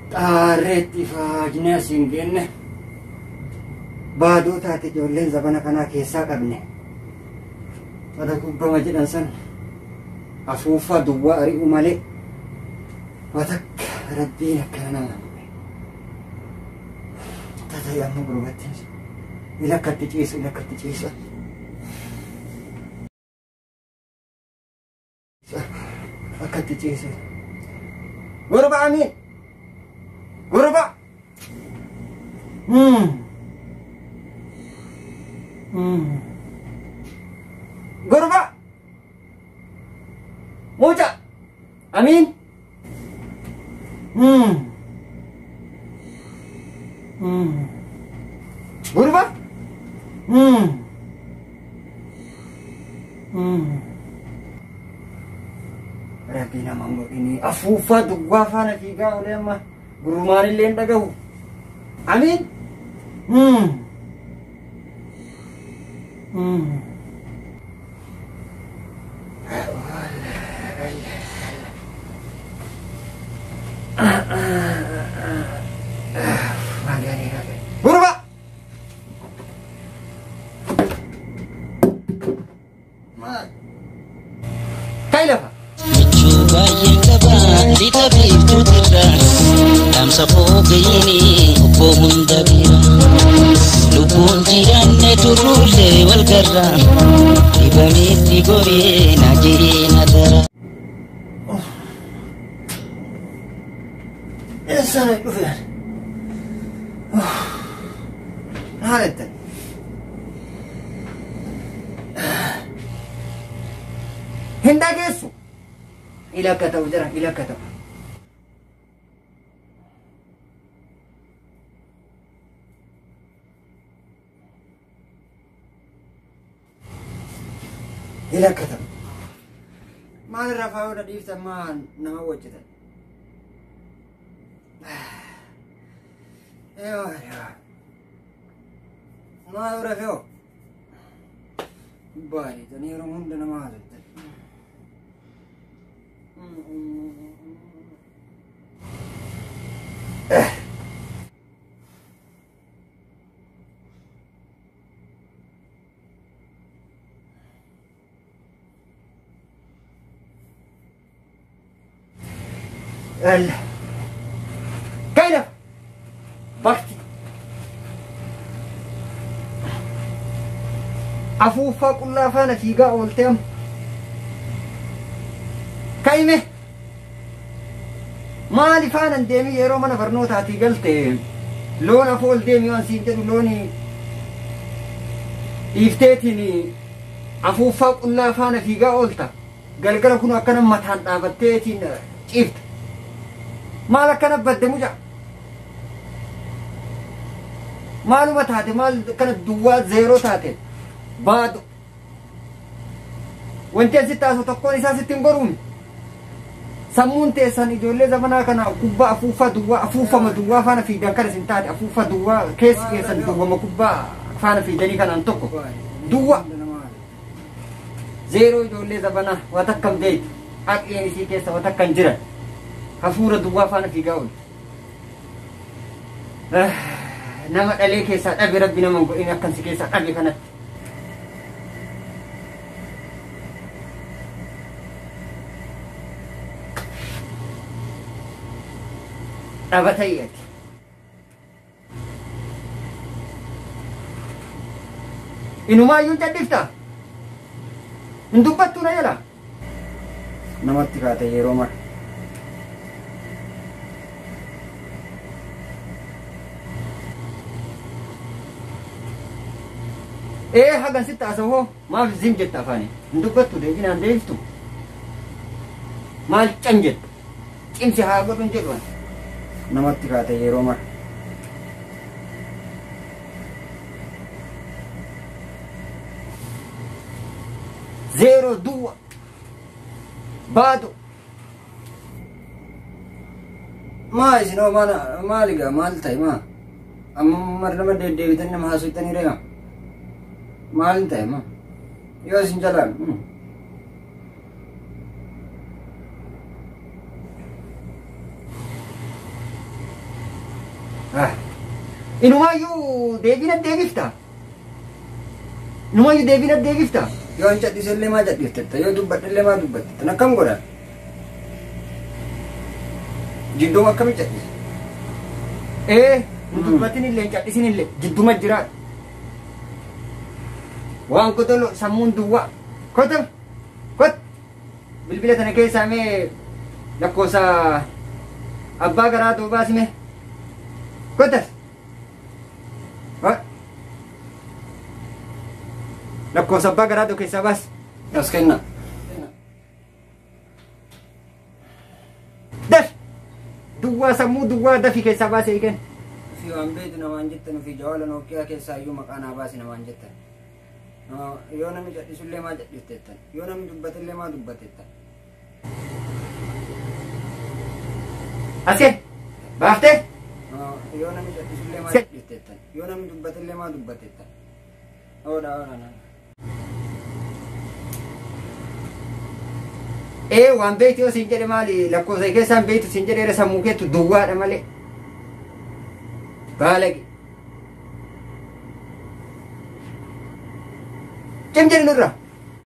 Taretti faajna singenne baaduu taate ijoolleen zabana kanaa keessaa qabne wada kubbama jedhan san afuufa duwwaa ari'u malee watakka rabbiin akkana nama tatay amma gurbatti ilakkatti ciisu akkatti ciisu gurba amiin gurba gurba muja amin gurba rabbi nama ini afuufa duwwaa faana fiigaa olee amma gurumaan illee hin dhagahu amin gurba kai lafa bayan gaba di tabi putira dam sapo gayini obbo hunda bira lubun jiranne turule wal garra ibami digore najiri nadara insana kufiyan haletta hinda geessu ila katau jira ila katau ila katau maal rafaa wada dhiifta maan nama wajjita maal rafeo baani tani yeroo hunda nama haasofte كيف بختي عفوفا كلها فانا في قاع والتيم كيمه مالي فانا ديمي يرو من فرنوت هاتي قلت لون افول ديمي وان سيجدو لوني يفتيتني عفوفا كلها فانا في قاع والتا قال كنو اكنا متحن دافتيتين شفت مالك كان بدي مجا معلومة هاتي مال كانت دوات زيرو تاتي بعد وانت ستاسو تقول إسا ستين قرون سمون تيسان إجولي زمنا كان كوبا أفوفا دوا أفوفا مدوا فانا في دانكار سنتاتي أفوفا دوا كيس كيسان دوا مكوبا فانا في داني كان أنتوكو دوا زيرو إجولي زمنا واتكم ديت أكيني سي كيسا واتكم جرا هفورة دوا فانا في قول نما عليك يا سعد أبي ربنا من قول إنك كنسي كيسا أبي كانت أبتيت إنه ما ينجد دفتا اندبتنا يلا نمت كاتي يرومر إيه حقا ستة أسوه ما في زين جت أفاني ندبتو ديجين عن ديفتو ما الجنجت إمسي حاجة بنجلوان نمت كاتي يرومر زيرو دوا بادو ما إسنو ما لقى ما لتاي ما أما مرنا ديفتن ما حسوتني ريا مال تاي ما يوسين جلال Inumayyuu deebina deebifta. Inumayyuu deebina deebifta. Yoo hin cadhisellee maa cadhiftetta? Yoo dubbadhellee maa dubbattetta? Akkam godha? Jidduuma akkamitti cadhise? Hin dubbatinillee hin cadhisinillee jidduma jiraadha. Waan kotolo sammuun duwwaa. Kotol. Kot. Bilbila tana keessaa mee lakkoofsa abbaa garaa duubaa sime. Kotas. Lakkoofsa abbaa garaa duu keessaa baas. As kenna. Daf. Duwwaa sammuu duwwaa dafi keessaa baasee hiiken. Fi waan beetu namaan jettan fi jawaala Nookkiyaa keessaa iyyuu maqaa naa baasi namaan jettan. Yoo namni cadhisullee maa cadhiftettan? Yoo namni dubbatellee maa dubbatettan? Askeen. Baaftee. Yoo namni cadhisullee maa cadhiftettan? Yoo namni dubbatellee maa dubbatettan? Oodha. Waan beektu yoo siin jedhe maali lakkoofsa keessaan beektu siin jedheera sammuu keetu duwwaadha malee. Baalagi. Cim jedhe nurra.